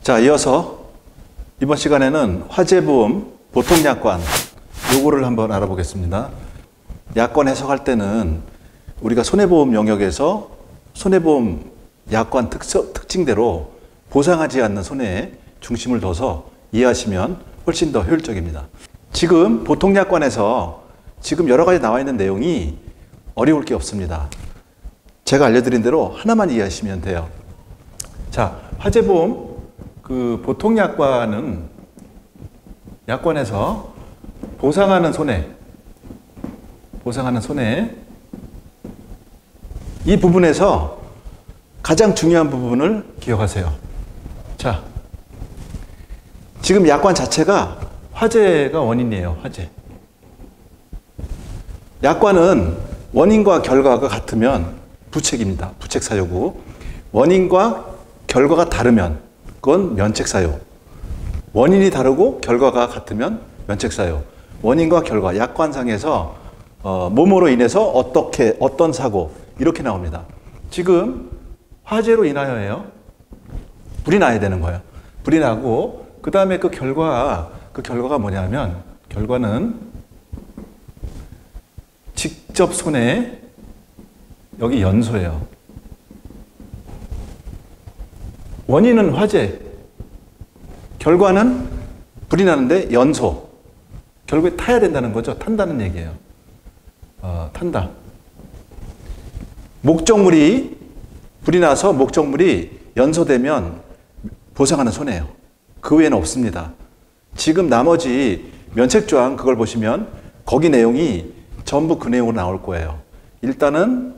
자, 이어서 이번 시간에는 화재보험 보통약관 요거를 한번 알아보겠습니다. 약관 해석할 때는 우리가 손해보험 영역에서 손해보험 약관 특징대로 보상하지 않는 손해에 중심을 둬서 이해하시면 훨씬 더 효율적입니다. 지금 보통약관에서 지금 여러 가지 나와 있는 내용이 어려울 게 없습니다. 제가 알려드린 대로 하나만 이해하시면 돼요. 자, 화재보험 보통약관은 약관에서 보상하는 손해 이 부분에서 가장 중요한 부분을 기억하세요. 자, 지금 약관 자체가 화재가 원인이에요. 화재. 약관은 원인과 결과가 같으면 부책입니다. 부책사유고, 원인과 결과가 다르면 그건 면책사유. 원인이 다르고 결과가 같으면 면책사유. 원인과 결과, 약관상에서 뭐뭐로 인해서 어떤 사고 이렇게 나옵니다. 지금 화재로 인하여예요. 불이 나야 되는 거예요. 불이 나고 그 다음에 그 결과가 뭐냐면, 결과는 직접 손해, 여기 연소예요. 원인은 화재, 결과는 불이 나는데 연소. 결국에 타야 된다는 거죠. 탄다는 얘기예요. 탄다. 불이 나서 목적물이 연소되면 보상하는 손해예요. 그 외에는 없습니다. 지금 나머지 면책조항 그걸 보시면 거기 내용이 전부 그 내용으로 나올 거예요. 일단은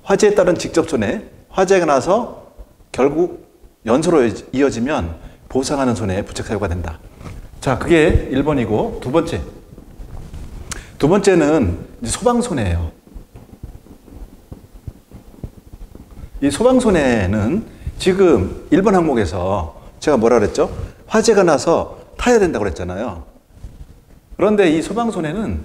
화재에 따른 직접 손해, 화재가 나서 결국 연소로 이어지면 보상하는 손해에 부책사유가 된다. 자, 그게 1번이고, 두 번째는 소방손해예요. 이 소방손해는 지금 1번 항목에서 제가 뭐라 그랬죠? 화재가 나서 타야 된다고 그랬잖아요. 그런데 이 소방손해는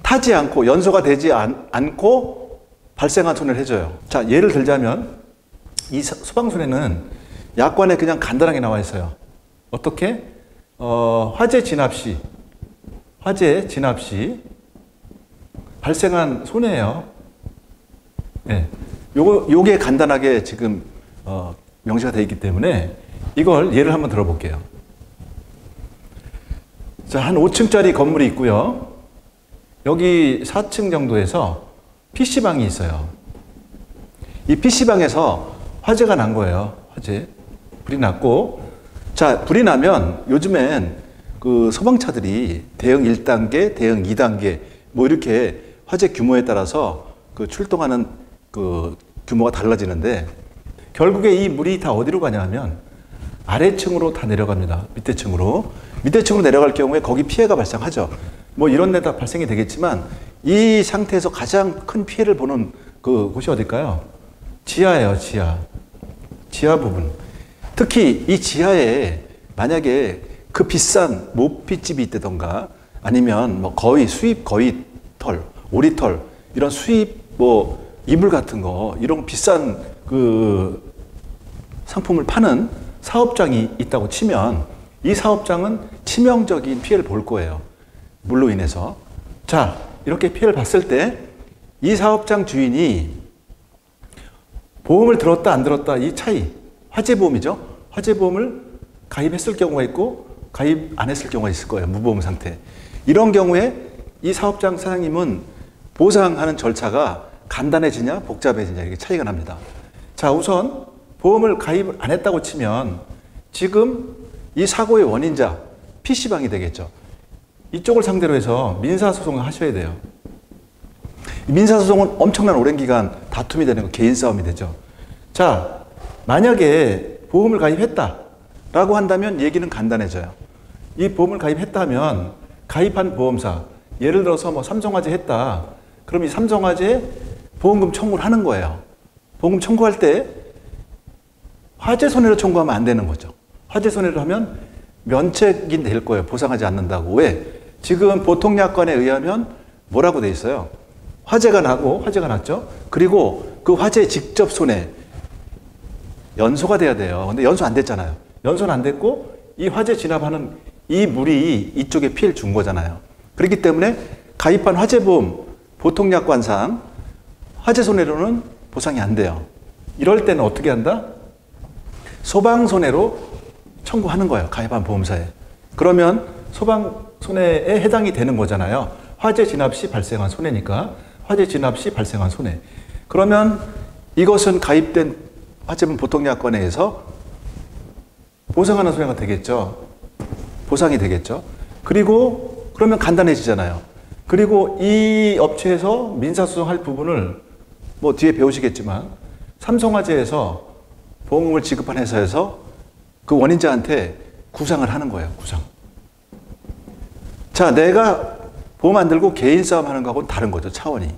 타지 않고 연소가 되지 않고 발생한 손해를 해줘요. 자, 예를 들자면 이 소방손해는 약관에 그냥 간단하게 나와 있어요. 어떻게? 화재 진압 시 발생한 손해예요. 네. 요게 간단하게 지금 명시가 되어 있기 때문에 이걸 예를 한번 들어볼게요. 자, 한 5층짜리 건물이 있고요. 여기 4층 정도에서 PC방이 있어요. 이 PC방에서 화재가 난 거예요. 불이 났고, 자, 불이 나면 요즘엔 그 소방차들이 대응 1단계, 대응 2단계 뭐 이렇게 화재 규모에 따라서 그 출동하는 그 규모가 달라지는데, 결국에 이 물이 다 어디로 가냐면 아래층으로 다 내려갑니다. 밑에층으로 내려갈 경우에 거기 피해가 발생하죠. 뭐 이런 데다 발생이 되겠지만, 이 상태에서 가장 큰 피해를 보는 그 곳이 어딜까요? 지하예요. 지하 부분. 특히 이 지하에 만약에 그 비싼 모핏집이 있다던가, 아니면 뭐 수입 거위털, 오리털, 이런 수입 뭐 이불 같은 거, 이런 비싼 그 상품을 파는 사업장이 있다고 치면 이 사업장은 치명적인 피해를 볼 거예요. 물로 인해서. 자, 이렇게 피해를 봤을 때 이 사업장 주인이 보험을 들었다 안 들었다 이 차이, 화재보험이죠. 화재보험을 가입했을 경우가 있고 가입 안 했을 경우가 있을 거예요. 무보험 상태. 이런 경우에 이 사업장 사장님은 보상하는 절차가 간단해지냐 복잡해지냐, 이게 차이가 납니다. 자, 우선 보험을 가입을 안 했다고 치면 지금 이 사고의 원인자 PC방이 되겠죠. 이쪽을 상대로 해서 민사소송을 하셔야 돼요. 민사소송은 엄청난 오랜 기간 다툼이 되는 거, 개인 싸움이 되죠. 자, 만약에 보험을 가입했다라고 한다면 얘기는 간단해져요. 이 보험을 가입했다면 가입한 보험사, 예를 들어서 뭐 삼성화재 했다. 그럼 이 삼성화재 보험금 청구를 하는 거예요. 보험금 청구할 때 화재 손해를 청구하면 안 되는 거죠. 화재 손해를 하면 면책이 될 거예요. 보상하지 않는다고. 왜? 지금 보통약관에 의하면 뭐라고 돼 있어요? 화재가 났죠. 그리고 그 화재 직접 손해 연소가 돼야 돼요. 근데 연소 안 됐잖아요. 연소는 안 됐고 이 화재 진압하는 이 물이 이쪽에 피해를 준 거잖아요. 그렇기 때문에 가입한 화재보험 보통약관상 화재 손해로는 보상이 안 돼요. 이럴 때는 어떻게 한다? 소방손해로 청구하는 거예요. 가입한 보험사에. 그러면 소방손해에 해당이 되는 거잖아요. 화재 진압 시 발생한 손해니까 화재 진압 시 발생한 손해. 그러면 이것은 가입된 화재보험 보통약관에 의해서 보상하는 손해가 되겠죠. 보상이 되겠죠. 그리고 그러면 간단해지잖아요. 그리고 이 업체에서 민사소송할 부분을 뭐 뒤에 배우시겠지만 삼성화재에서 보험금을 지급한 회사에서 그 원인자한테 구상을 하는 거예요. 구상. 자, 내가 보험 안 들고 개인 싸움 하는 거하고는 다른 거죠. 차원이.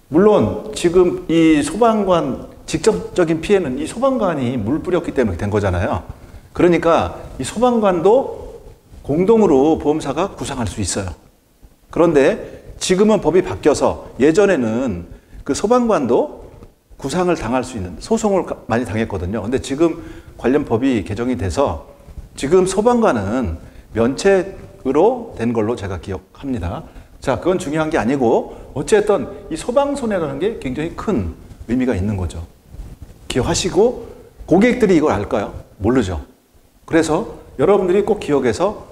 물론 지금 이 소방관 직접적인 피해는 이 소방관이 물 뿌렸기 때문에 된 거잖아요. 그러니까 이 소방관도 공동으로 보험사가 구상할 수 있어요. 그런데 지금은 법이 바뀌어서 예전에는 그 소방관도 구상을 당할 수 있는 소송을 많이 당했거든요. 근데 지금 관련 법이 개정이 돼서 지금 소방관은 면책으로 된 걸로 제가 기억합니다. 자, 그건 중요한 게 아니고 어쨌든 이 소방손해라는 게 굉장히 큰 의미가 있는 거죠. 기억하시고 고객들이 이걸 알까요? 모르죠. 그래서 여러분들이 꼭 기억해서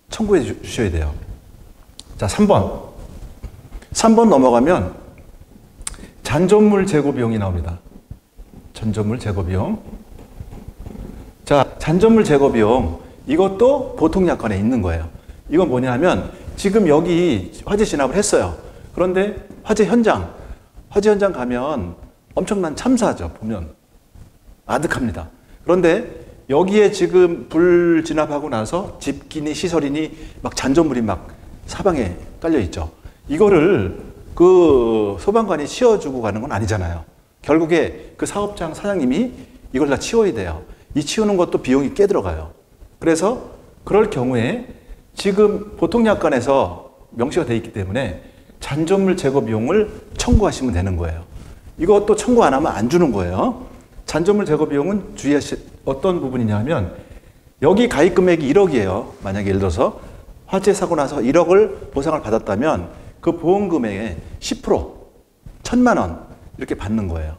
청구해 주셔야 돼요. 자, 3번. 3번 넘어가면 잔존물 제거 비용이 나옵니다. 잔존물 제거 비용. 자, 잔존물 제거 비용. 이것도 보통약관에 있는 거예요. 이건 뭐냐 하면 지금 여기 화재 진압을 했어요. 그런데 화재 현장 가면 엄청난 참사죠. 보면 아득합니다. 그런데 여기에 지금 불 진압하고 나서 집기니 시설이니 막 잔존물이 막 사방에 깔려 있죠. 이거를 그 소방관이 치워주고 가는 건 아니잖아요. 결국에 그 사업장 사장님이 이걸 다 치워야 돼요. 이 치우는 것도 비용이 꽤 들어가요. 그래서 그럴 경우에 지금 보통약관에서 명시가 되어 있기 때문에 잔존물 제거 비용을 청구하시면 되는 거예요. 이것도 청구 안 하면 안 주는 거예요. 잔존물 제거 비용은 주의하실 어떤 부분이냐 하면 여기 가입 금액이 1억이에요. 만약에 예를 들어서 화재 사고 나서 1억을 보상을 받았다면 그 보험금액의 10%, 1,000만 원 이렇게 받는 거예요.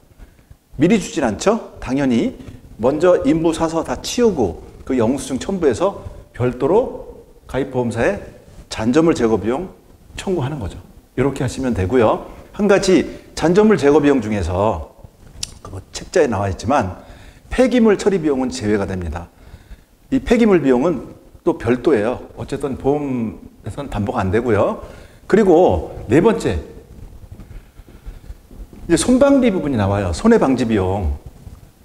미리 주진 않죠? 당연히 먼저 인부 사서 다 치우고 그 영수증 첨부해서 별도로 가입보험사에 잔존물 제거 비용 청구하는 거죠. 이렇게 하시면 되고요. 한 가지 잔존물 제거 비용 중에서 그 책자에 나와 있지만 폐기물 처리 비용은 제외가 됩니다. 이 폐기물 비용은 또 별도예요. 어쨌든 보험에서는 담보가 안 되고요. 그리고 네 번째, 이제 손방비 부분이 나와요. 손해방지 비용.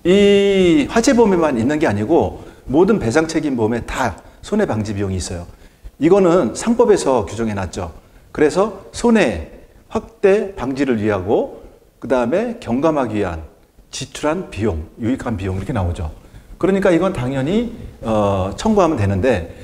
이 화재보험에만 있는 게 아니고 모든 배상책임보험에 다 손해방지 비용이 있어요. 이거는 상법에서 규정해 놨죠. 그래서 손해 확대 방지를 위하고 그 다음에 경감하기 위한 지출한 비용, 유익한 비용 이렇게 나오죠. 그러니까 이건 당연히 청구하면 되는데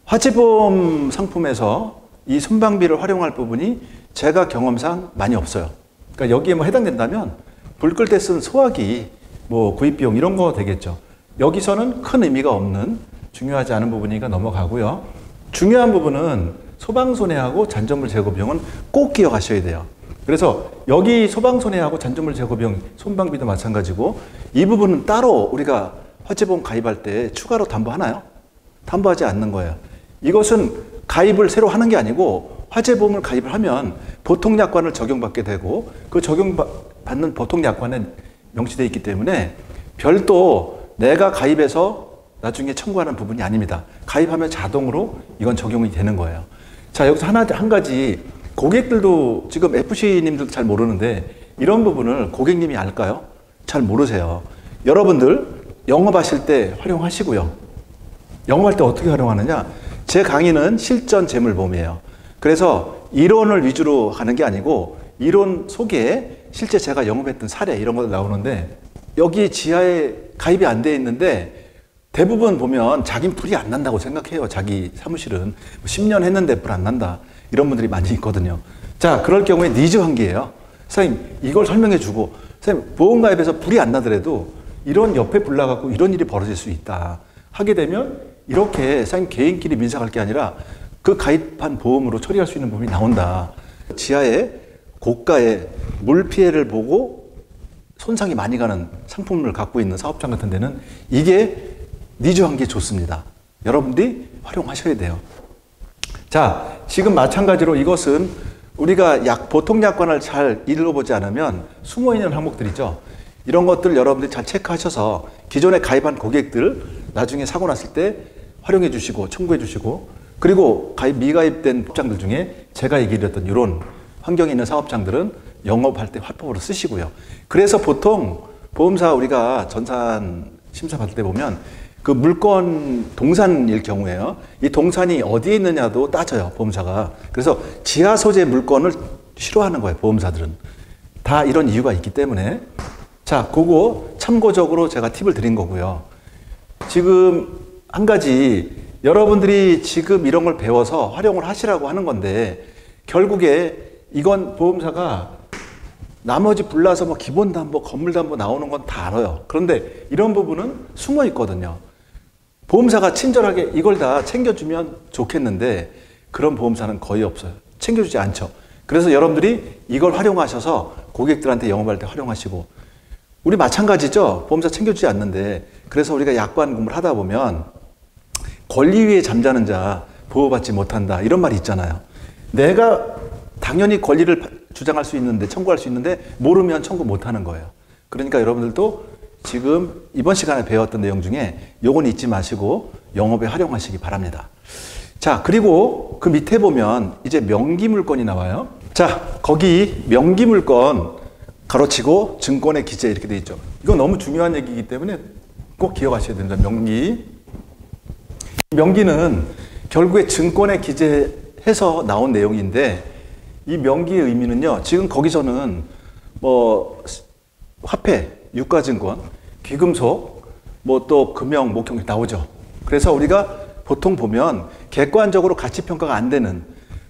화재보험 상품에서 이 손방비를 활용할 부분이 제가 경험상 많이 없어요. 그러니까 여기에 뭐 해당된다면 불 끌 때 쓴 소화기, 뭐 구입비용 이런 거 되겠죠. 여기서는 큰 의미가 없는 중요하지 않은 부분이니까 넘어가고요. 중요한 부분은 소방손해하고 잔존물 제거 비용은 꼭 기억하셔야 돼요. 그래서 여기 소방손해하고 잔존물 제거 비용, 손방비도 마찬가지고 이 부분은 따로 우리가 화재보험 가입할 때 추가로 담보하나요? 담보하지 않는 거예요. 이것은 가입을 새로 하는 게 아니고 화재보험을 가입을 하면 보통약관을 적용받게 되고 그 적용받는 보통약관에 명시되어 있기 때문에 별도 내가 가입해서 나중에 청구하는 부분이 아닙니다. 가입하면 자동으로 이건 적용이 되는 거예요. 자, 여기서 한 가지 고객들도 지금 FC님들도 잘 모르는데 이런 부분을 고객님이 알까요? 잘 모르세요. 여러분들 영업하실 때 활용하시고요. 영업할 때 어떻게 활용하느냐? 제 강의는 실전 재물보험이에요. 그래서 이론을 위주로 가는 게 아니고 이론 속에 실제 제가 영업했던 사례 이런 것들 나오는데 여기 지하에 가입이 안 돼 있는데 대부분 보면 자긴 불이 안 난다고 생각해요. 자기 사무실은 10년 했는데 불 안 난다. 이런 분들이 많이 있거든요. 자, 그럴 경우에 니즈 환기예요. 선생님, 이걸 설명해 주고 선생님, 보험 가입해서 불이 안 나더라도 이런 옆에 불나갖고 이런 일이 벌어질 수 있다. 하게 되면 이렇게 사장님 개인끼리 민사할 게 아니라 그 가입한 보험으로 처리할 수 있는 부분이 나온다. 지하에 고가의 물 피해를 보고 손상이 많이 가는 상품을 갖고 있는 사업장 같은 데는 이게 니즈한 게 좋습니다. 여러분들이 활용하셔야 돼요. 자, 지금 마찬가지로 이것은 우리가 보통 약관을 잘 읽어보지 않으면 숨어있는 항목들 있죠. 이런 것들 여러분들이 잘 체크하셔서 기존에 가입한 고객들 나중에 사고 났을 때 활용해 주시고 청구해 주시고, 그리고 미가입된 사업장들 중에 제가 얘기드렸던 이런 환경에 있는 사업장들은 영업할 때 화법으로 쓰시고요. 그래서 보통 보험사 우리가 전산 심사 받을 때 보면 그 물건 동산일 경우에요. 이 동산이 어디에 있느냐도 따져요, 보험사가. 그래서 지하 소재 물건을 싫어하는 거예요, 보험사들은. 다 이런 이유가 있기 때문에. 자, 그거 참고적으로 제가 팁을 드린 거고요. 지금 한 가지, 여러분들이 지금 이런 걸 배워서 활용을 하시라고 하는 건데, 결국에 이건 보험사가 나머지 불나서 뭐 기본담보, 건물담보 나오는 건 다 알아요. 그런데 이런 부분은 숨어 있거든요. 보험사가 친절하게 이걸 다 챙겨주면 좋겠는데 그런 보험사는 거의 없어요. 챙겨주지 않죠. 그래서 여러분들이 이걸 활용하셔서 고객들한테 영업할 때 활용하시고, 우리 마찬가지죠. 보험사 챙겨주지 않는데, 그래서 우리가 약관 공부를 하다 보면 권리 위에 잠자는 자 보호받지 못한다 이런 말이 있잖아요. 내가 당연히 권리를 주장할 수 있는데, 청구할 수 있는데 모르면 청구 못하는 거예요. 그러니까 여러분들도 지금 이번 시간에 배웠던 내용 중에 요건 잊지 마시고 영업에 활용하시기 바랍니다. 자, 그리고 그 밑에 보면 이제 명기물건이 나와요. 자, 거기 명기물건 가로치고 증권의 기재 이렇게 돼 있죠. 이건 너무 중요한 얘기이기 때문에 꼭 기억하셔야 됩니다. 명기는 결국에 증권에 기재해서 나온 내용인데, 이 명기의 의미는요, 지금 거기서는 뭐 화폐, 유가증권, 귀금속, 뭐 또 금형, 목형 나오죠. 그래서 우리가 보통 보면 객관적으로 가치평가가 안 되는,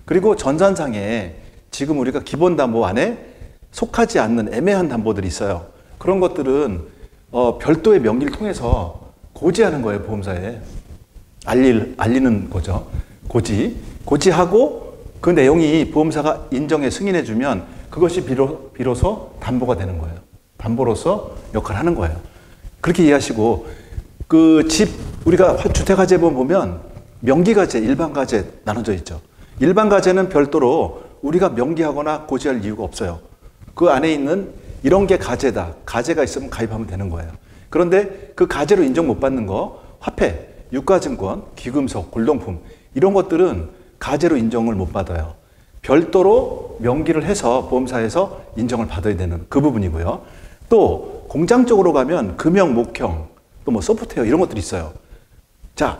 그리고 전산상에 지금 우리가 기본담보 안에 속하지 않는 애매한 담보들이 있어요. 그런 것들은 별도의 명기를 통해서 고지하는 거예요, 보험사에. 알리는 거죠. 고지하고 그 내용이 보험사가 인정해 승인해주면 그것이 비로소 담보가 되는 거예요. 담보로서 역할을 하는 거예요. 그렇게 이해하시고, 그 우리가 주택화재보험 보면 명기가재, 일반가재 나눠져 있죠. 일반가재는 별도로 우리가 명기하거나 고지할 이유가 없어요. 그 안에 있는 이런 게 가재다. 가재가 있으면 가입하면 되는 거예요. 그런데 그 가재로 인정 못 받는 거, 화폐, 유가증권, 귀금속, 골동품 이런 것들은 가재로 인정을 못 받아요. 별도로 명기를 해서 보험사에서 인정을 받아야 되는 그 부분이고요. 또 공장 쪽으로 가면 금형, 목형, 또 뭐 소프트웨어 이런 것들이 있어요. 자,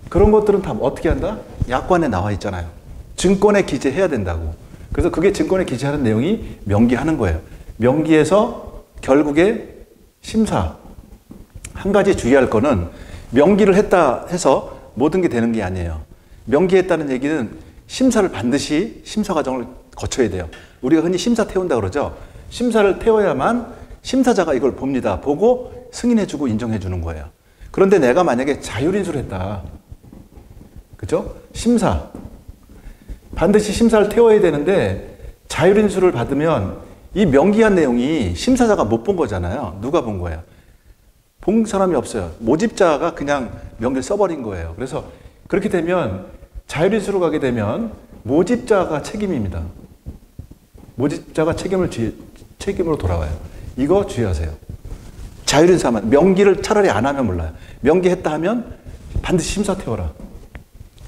그런 것들은 다 어떻게 한다? 약관에 나와 있잖아요. 증권에 기재해야 된다고. 그래서 그게 증권에 기재하는 내용이 명기하는 거예요. 명기에서 결국에 심사. 한 가지 주의할 거는 명기를 했다 해서 모든 게 되는 게 아니에요. 명기했다는 얘기는 심사를 반드시 심사 과정을 거쳐야 돼요. 우리가 흔히 심사 태운다 그러죠. 심사를 태워야만 심사자가 이걸 봅니다. 보고 승인해주고 인정해주는 거예요. 그런데 내가 만약에 자율인수를 했다. 그죠? 심사. 반드시 심사를 태워야 되는데 자율인수를 받으면 이 명기한 내용이 심사자가 못 본 거잖아요. 누가 본 거예요? 본 사람이 없어요. 모집자가 그냥 명기를 써버린 거예요. 그래서 그렇게 되면 자율인수로 가게 되면 모집자가 책임입니다. 모집자가 책임으로 돌아와요. 이거 주의하세요. 자율인수하면 명기를 차라리 안 하면 몰라요. 명기했다 하면 반드시 심사 태워라.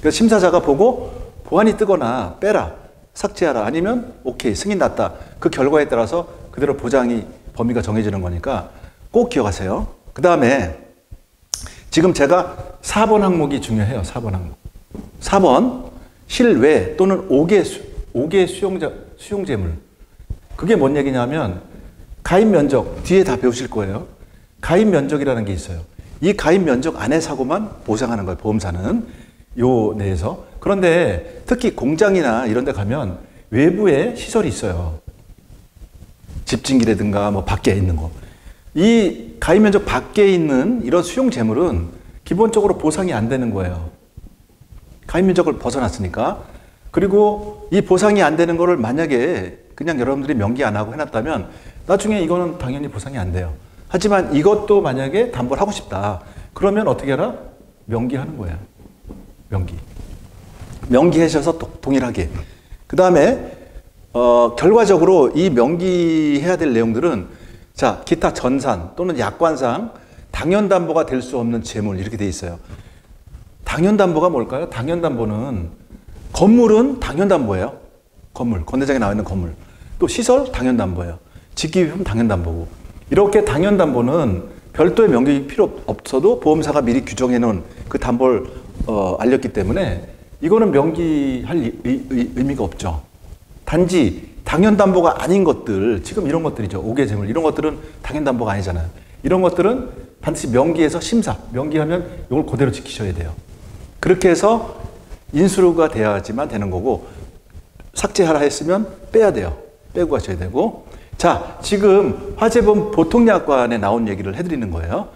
그래서 심사자가 보고 보완이 뜨거나 빼라, 삭제하라, 아니면 오케이, 승인 났다. 그 결과에 따라서 그대로 보장이 범위가 정해지는 거니까 꼭 기억하세요. 그 다음에 지금 제가 4번 항목이 중요해요. 4번 항목. 4번 실외 또는 5개 수용재물. 그게 뭔 얘기냐면 가입 면적, 뒤에 다 배우실 거예요. 가입 면적이라는 게 있어요. 이 가입 면적 안에 사고만 보상하는 거예요. 보험사는 요 내에서. 그런데 특히 공장이나 이런 데 가면 외부에 시설이 있어요. 집진기라든가 뭐 밖에 있는 거. 이 가입 면적 밖에 있는 이런 수용 재물은 기본적으로 보상이 안 되는 거예요. 가입 면적을 벗어났으니까. 그리고 이 보상이 안 되는 거를 만약에 그냥 여러분들이 명기 안 하고 해놨다면 나중에 이거는 당연히 보상이 안 돼요. 하지만 이것도 만약에 담보를 하고 싶다. 그러면 어떻게 하라? 명기하는 거예요. 명기. 명기하셔서 동일하게. 그 다음에 결과적으로 이 명기해야 될 내용들은 자, 기타 전산 또는 약관상 당연담보가 될 수 없는 재물 이렇게 돼 있어요. 당연담보가 뭘까요? 당연담보는 건물은 당연담보예요. 건물, 건대장에 나와 있는 건물. 또 시설 당연담보예요. 직기비품 당연담보고. 이렇게 당연담보는 별도의 명기 필요 없어도 보험사가 미리 규정해 놓은 그 담보를 알렸기 때문에 이거는 명기할 의미가 없죠. 단지 당연담보가 아닌 것들, 지금 이런 것들이죠. 5개 재물 이런 것들은 당연담보가 아니잖아요. 이런 것들은 반드시 명기해서 심사, 명기하면 이걸 그대로 지키셔야 돼요. 그렇게 해서 인수가 돼야지만 되는 거고 삭제하라 했으면 빼야 돼요. 빼고 가셔야 되고. 자, 지금 화재보험 보통약관에 나온 얘기를 해드리는 거예요.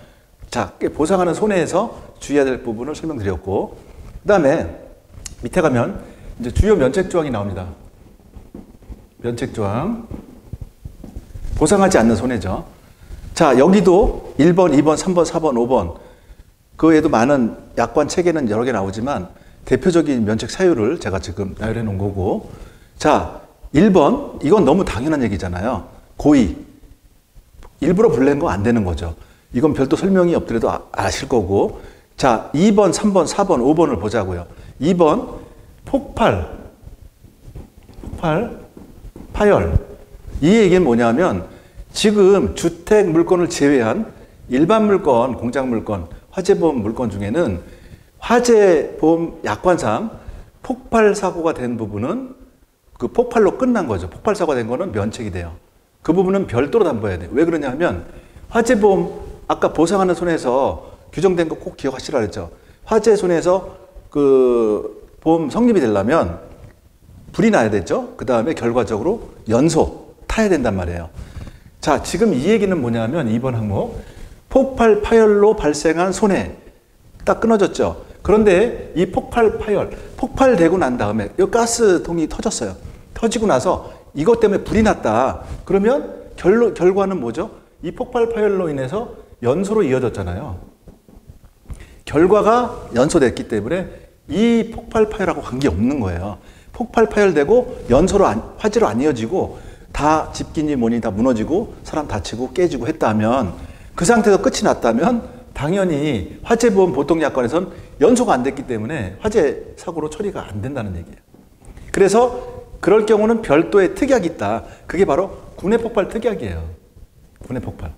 자, 보상하는 손해에서 주의해야 될 부분을 설명드렸고, 그 다음에 밑에 가면 이제 주요 면책조항이 나옵니다. 면책조항. 보상하지 않는 손해죠. 자, 여기도 1번, 2번, 3번, 4번, 5번. 그 외에도 많은 약관 체계는 여러 개 나오지만 대표적인 면책 사유를 제가 지금 나열해 놓은 거고. 자, 1번, 이건 너무 당연한 얘기잖아요. 고의. 일부러 불낸 거 안 되는 거죠. 이건 별도 설명이 없더라도 아실 거고. 자, 2번, 3번, 4번, 5번을 보자고요. 2번, 폭발, 파열. 이 얘기는 뭐냐면 지금 주택 물건을 제외한 일반 물건, 공장 물건, 화재보험 물건 중에는 화재보험 약관상 폭발 사고가 된 부분은 그 폭발로 끝난 거죠. 폭발 사고가 된 거는 면책이 돼요. 그 부분은 별도로 담보해야 돼요. 왜 그러냐 하면 화재보험 아까 보상하는 손해에서 규정된 거 꼭 기억하시라 그랬죠. 화재 손해에서 그 보험 성립이 되려면 불이 나야 되죠. 그 다음에 결과적으로 연소 타야 된단 말이에요. 자, 지금 이 얘기는 뭐냐면 2번 항목 폭발 파열로 발생한 손해 딱 끊어졌죠. 그런데 이 폭발 파열 폭발되고 난 다음에 이 가스통이 터졌어요. 터지고 나서 이것 때문에 불이 났다. 그러면 결과는 뭐죠? 이 폭발 파열로 인해서 연소로 이어졌잖아요. 결과가 연소됐기 때문에 이 폭발 파열하고 관계없는 거예요. 폭발 파열되고 연소로 화재로 안 이어지고 다 집기니 뭐니 다 무너지고 사람 다치고 깨지고 했다면 그 상태에서 끝이 났다면 당연히 화재보험 보통약관에서는 연소가 안 됐기 때문에 화재 사고로 처리가 안 된다는 얘기예요. 그래서 그럴 경우는 별도의 특약이 있다. 그게 바로 군해폭발 특약이에요. 군해폭발.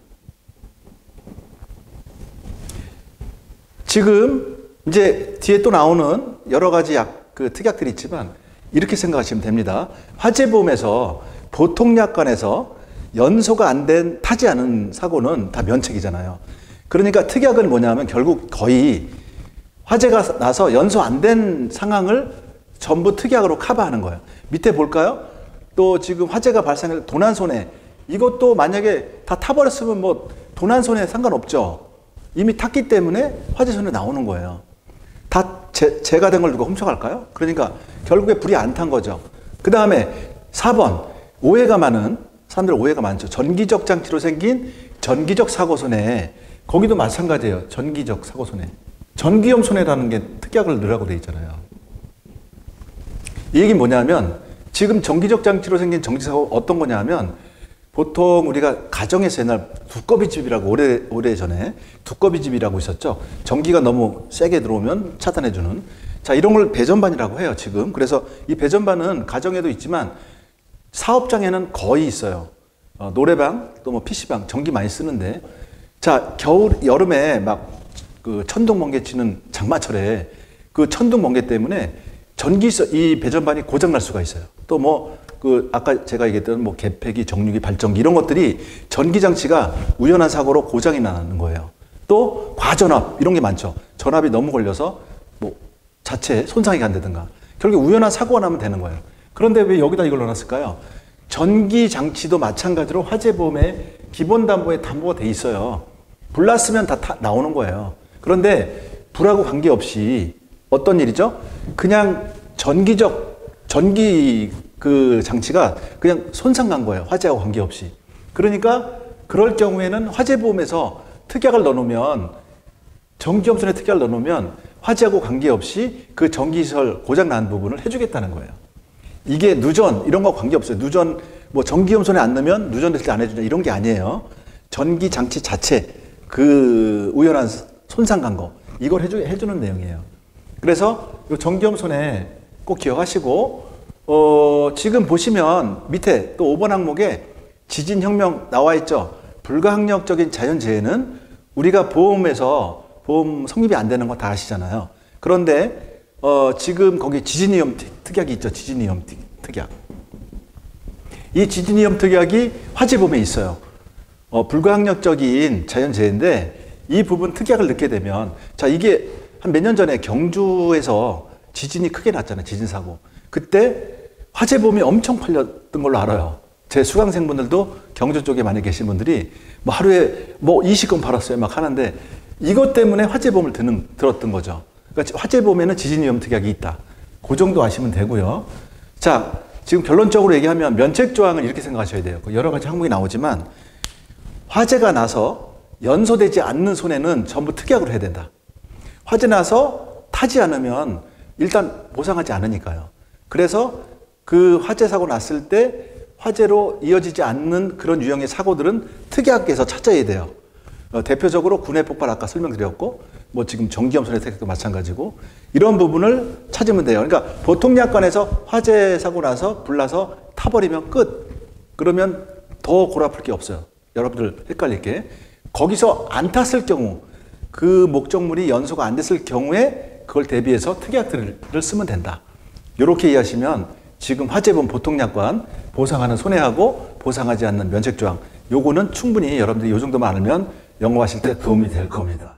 지금 이제 뒤에 또 나오는 여러 가지 그 특약들이 있지만 이렇게 생각하시면 됩니다. 화재보험에서 보통약관에서 연소가 안 된 타지 않은 사고는 다 면책이잖아요. 그러니까 특약은 뭐냐면 결국 거의 화재가 나서 연소 안 된 상황을 전부 특약으로 커버하는 거예요. 밑에 볼까요? 또 지금 화재가 발생할 도난손해 이것도 만약에 다 타버렸으면 뭐 도난손해 상관없죠. 이미 탔기 때문에 화재손해 나오는 거예요. 다 재가 된 걸 누가 훔쳐갈까요? 그러니까 결국에 불이 안 탄 거죠. 그 다음에 4번 오해가 많은 사람들 오해가 많죠. 전기적 장치로 생긴 전기적 사고손해 거기도 마찬가지예요. 전기적 사고손해. 전기용 손해라는 게 특약을 넣으라고 돼 있잖아요. 이 얘기는 뭐냐면 지금 전기적 장치로 생긴 전기사고 어떤 거냐면 보통 우리가 가정에서 옛날 두꺼비집이라고 오래전에 두꺼비집이라고 있었죠. 전기가 너무 세게 들어오면 차단해주는. 자, 이런 걸 배전반이라고 해요, 지금. 그래서 이 배전반은 가정에도 있지만 사업장에는 거의 있어요. 노래방, 또 뭐 PC방, 전기 많이 쓰는데. 자, 여름에 막 그 천둥 번개 치는 장마철에 그 천둥 번개 때문에 이 배전반이 고장날 수가 있어요. 또 뭐 그 아까 제가 얘기했던 뭐 개폐기, 정류기, 발전기 이런 것들이 전기 장치가 우연한 사고로 고장이 나는 거예요. 또 과전압 이런 게 많죠. 전압이 너무 걸려서 뭐 자체 손상이 간다든가 결국 우연한 사고가 나면 되는 거예요. 그런데 왜 여기다 이걸 넣어놨을까요? 전기 장치도 마찬가지로 화재보험에 기본 담보에 담보가 돼 있어요. 불 났으면 다 나오는 거예요. 그런데 불하고 관계없이 어떤 일이죠? 그냥 전기 그 장치가 그냥 손상간 거예요. 화재하고 관계없이. 그러니까 그럴 경우에는 화재보험에서 특약을 넣어놓으면, 전기염손에 특약을 넣어놓으면 화재하고 관계없이 그 전기시설 고장난 부분을 해주겠다는 거예요. 이게 누전 이런 거 관계없어요. 누전 뭐 전기염손에 안 넣으면 누전됐을 때 안 해주냐 이런 게 아니에요. 전기 장치 자체 그 우연한 손상 간 거 이걸 해주는 내용이에요. 그래서 이 전기염손에 꼭 기억하시고 지금 보시면 밑에 또 5번 항목에 지진혁명 나와 있죠. 불가항력적인 자연재해는 우리가 보험에서 보험 성립이 안 되는 거 다 아시잖아요. 그런데 지금 거기 지진위험 특약이 있죠. 지진위험 특약. 이 지진위험 특약이 화재보험에 있어요. 불가항력적인 자연재해인데 이 부분 특약을 넣게 되면, 자, 이게 한 몇 년 전에 경주에서 지진이 크게 났잖아요. 지진사고. 그때 화재보험이 엄청 팔렸던 걸로 알아요. 제 수강생분들도 경주 쪽에 많이 계신 분들이 뭐 하루에 뭐 20건 팔았어요. 막 하는데 이것 때문에 화재보험을 들었던 거죠. 그러니까 화재보험에는 지진위험 특약이 있다. 그 정도 아시면 되고요. 자, 지금 결론적으로 얘기하면 면책조항을 이렇게 생각하셔야 돼요. 여러 가지 항목이 나오지만 화재가 나서 연소되지 않는 손해는 전부 특약으로 해야 된다. 화재 나서 타지 않으면 일단 보상하지 않으니까요. 그래서 그 화재 사고 났을 때 화재로 이어지지 않는 그런 유형의 사고들은 특약에서 찾아야 돼요. 대표적으로 군해 폭발 아까 설명드렸고, 뭐 지금 전기염손의 특약도 마찬가지고, 이런 부분을 찾으면 돼요. 그러니까 보통 약관에서 화재 사고 나서 불나서 타버리면 끝. 그러면 더 골아플 게 없어요. 여러분들 헷갈릴게. 거기서 안 탔을 경우, 그 목적물이 연소가 안 됐을 경우에 그걸 대비해서 특약들을 쓰면 된다. 이렇게 이해하시면 지금 화재보험 보통약관 보상하는 손해하고 보상하지 않는 면책조항, 요거는 충분히 여러분들이 이 정도만 알면 영업하실 때 도움이 될 겁니다.